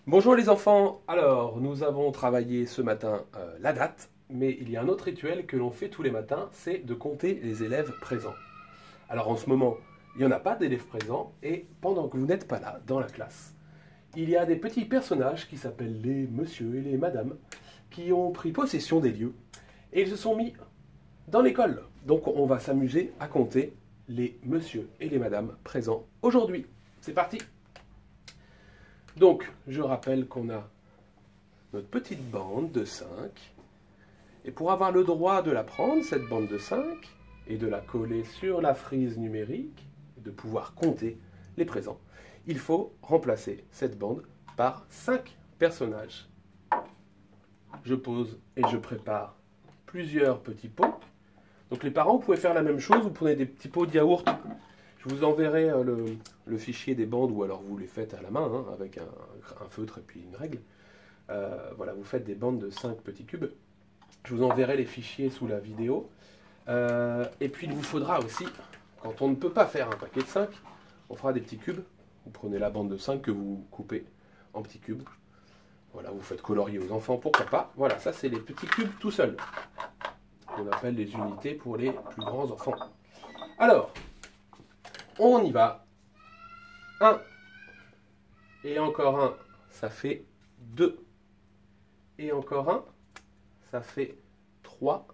Bonjour les enfants, alors nous avons travaillé ce matin la date, mais il y a un autre rituel que l'on fait tous les matins, c'est de compter les élèves présents. Alors en ce moment, il n'y en a pas d'élèves présents, et pendant que vous n'êtes pas là, dans la classe, il y a des petits personnages qui s'appellent les monsieur et les madame, qui ont pris possession des lieux, et ils se sont mis dans l'école. Donc on va s'amuser à compter les monsieur et les madame présents aujourd'hui. C'est parti! Donc, je rappelle qu'on a notre petite bande de 5. Et pour avoir le droit de la prendre, cette bande de 5, et de la coller sur la frise numérique, et de pouvoir compter les présents, il faut remplacer cette bande par 5 personnages. Je pose et je prépare plusieurs petits pots. Donc les parents, vous pouvez faire la même chose, vous prenez des petits pots de yaourt. Je vous enverrai le fichier des bandes, ou alors vous les faites à la main, avec un feutre et puis une règle. Voilà, vous faites des bandes de 5 petits cubes. Je vous enverrai les fichiers sous la vidéo. Et puis il vous faudra aussi, quand on ne peut pas faire un paquet de 5, on fera des petits cubes. Vous prenez la bande de 5 que vous coupez en petits cubes. Voilà, vous faites colorier aux enfants, pourquoi pas. Voilà, ça c'est les petits cubes tout seuls. On appelle les unités pour les plus grands enfants. Alors, on y va. 1. Et encore un, ça fait 2. Et encore un, ça fait 3.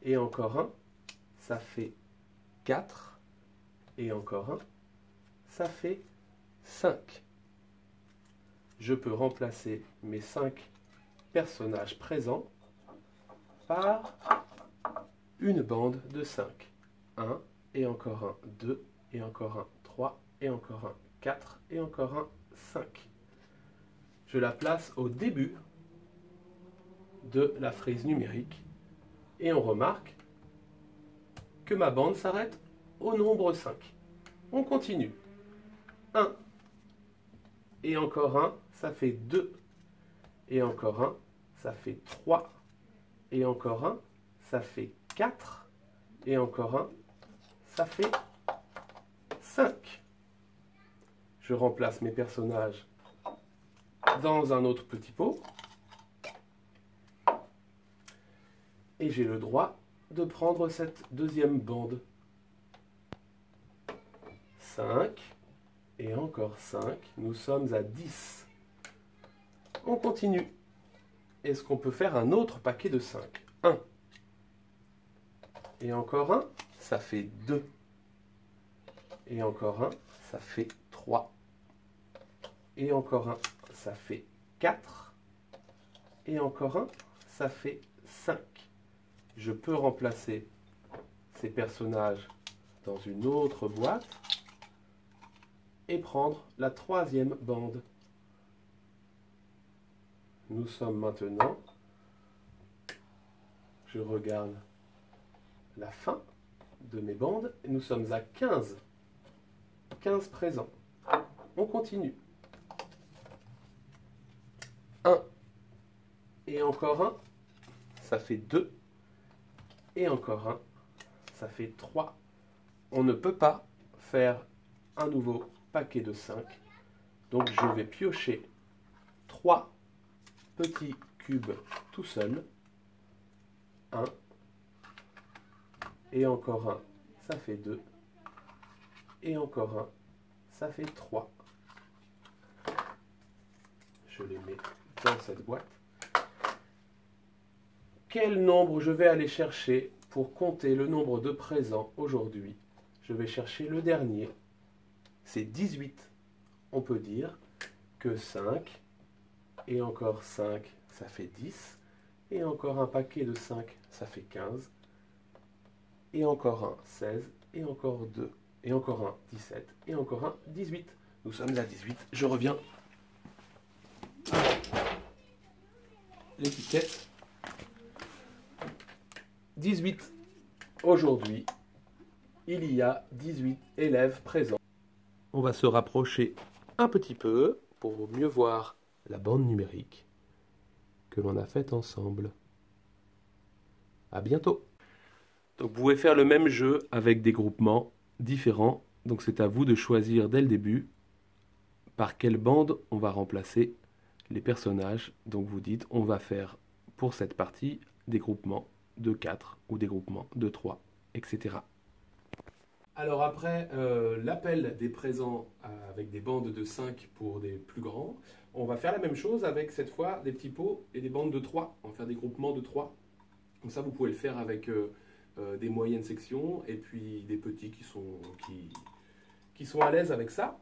Et encore un, ça fait 4. Et encore un, ça fait 5. Je peux remplacer mes 5 personnages présents par une bande de 5. 1, et encore un, 2, et encore un, 3, et encore un, 4, et encore un, 5. Je la place au début de la frise numérique et on remarque que ma bande s'arrête au nombre 5. On continue. 1, et encore un, ça fait 2, et encore un, ça fait 3, et encore un, ça fait 4, et encore un, ça fait 5. Je remplace mes personnages dans un autre petit pot. Et j'ai le droit de prendre cette deuxième bande. 5. Et encore 5. Nous sommes à 10. On continue. Est-ce qu'on peut faire un autre paquet de 5? 1. Et encore un, ça fait 2. Et encore un, ça fait 3. Et encore un, ça fait 4. Et encore un, ça fait 5. Je peux remplacer ces personnages dans une autre boîte et prendre la troisième bande. Nous sommes maintenant, je regarde la fin de mes bandes, et nous sommes à 15. 15 présents. On continue. 1. Et encore un, ça fait 2. Et encore un, ça fait 3. On ne peut pas faire un nouveau paquet de 5. Donc je vais piocher 3 petits cubes tout seul. 1. Et encore un, ça fait 2. Et encore un, ça fait 3. Je les mets dans cette boîte. Quel nombre je vais aller chercher pour compter le nombre de présents aujourd'hui? Je vais chercher le dernier. C'est 18. On peut dire que 5 et encore 5, ça fait 10. Et encore un paquet de 5, ça fait 15. Et encore un, 16. Et encore 2. Et encore un, 17. Et encore un, 18. Nous sommes à 18. Je reviens. L'étiquette. 18. Aujourd'hui, il y a 18 élèves présents. On va se rapprocher un petit peu pour mieux voir la bande numérique que l'on a faite ensemble. À bientôt. Donc vous pouvez faire le même jeu avec des groupements différents. Donc c'est à vous de choisir dès le début par quelle bande on va remplacer les personnages. Donc vous dites, on va faire pour cette partie des groupements de 4 ou des groupements de 3, etc. Alors après l'appel des présents avec des bandes de 5 pour des plus grands, on va faire la même chose avec cette fois des petits pots et des bandes de 3. On va faire des groupements de 3. Comme ça vous pouvez le faire avec des moyennes sections et puis des petits qui sont à l'aise avec ça.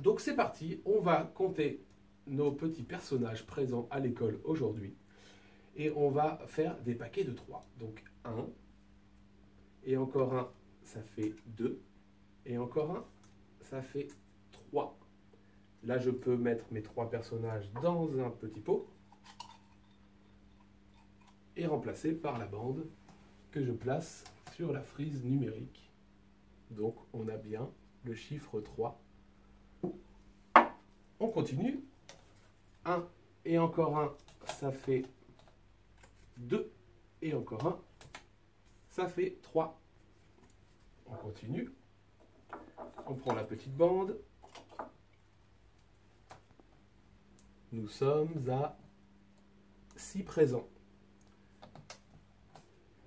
Donc c'est parti, on va compter nos petits personnages présents à l'école aujourd'hui. Et on va faire des paquets de 3. Donc 1, et encore un, ça fait 2, et encore un, ça fait 3. Là, je peux mettre mes 3 personnages dans un petit pot et remplacer par la bande que je place sur la frise numérique. Donc on a bien le chiffre 3. On continue. 1 et encore un, ça fait 2, et encore un, ça fait 3. On continue. On prend la petite bande. Nous sommes à 6 présents.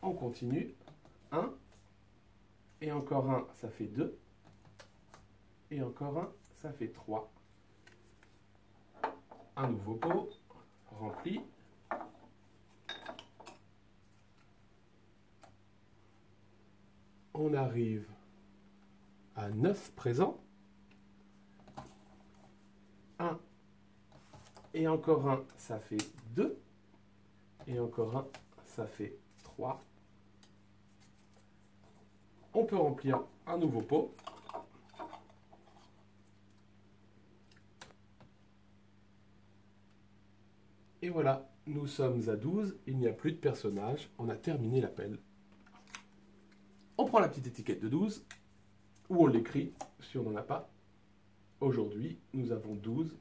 On continue. 1, et encore un, ça fait 2, et encore un, ça fait 3. Un nouveau pot rempli. On arrive à 9 présents. 1, et encore un, ça fait 2, et encore un, ça fait 3. On peut remplir un nouveau pot. Et voilà, nous sommes à 12, il n'y a plus de personnages, on a terminé l'appel. On prend la petite étiquette de 12, ou on l'écrit si on n'en a pas. Aujourd'hui, nous avons 12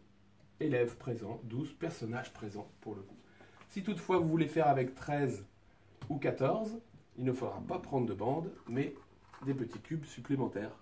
élèves présents, 12 personnages présents pour le coup. Si toutefois vous voulez faire avec 13 ou 14, il ne faudra pas prendre de bande, mais des petits cubes supplémentaires.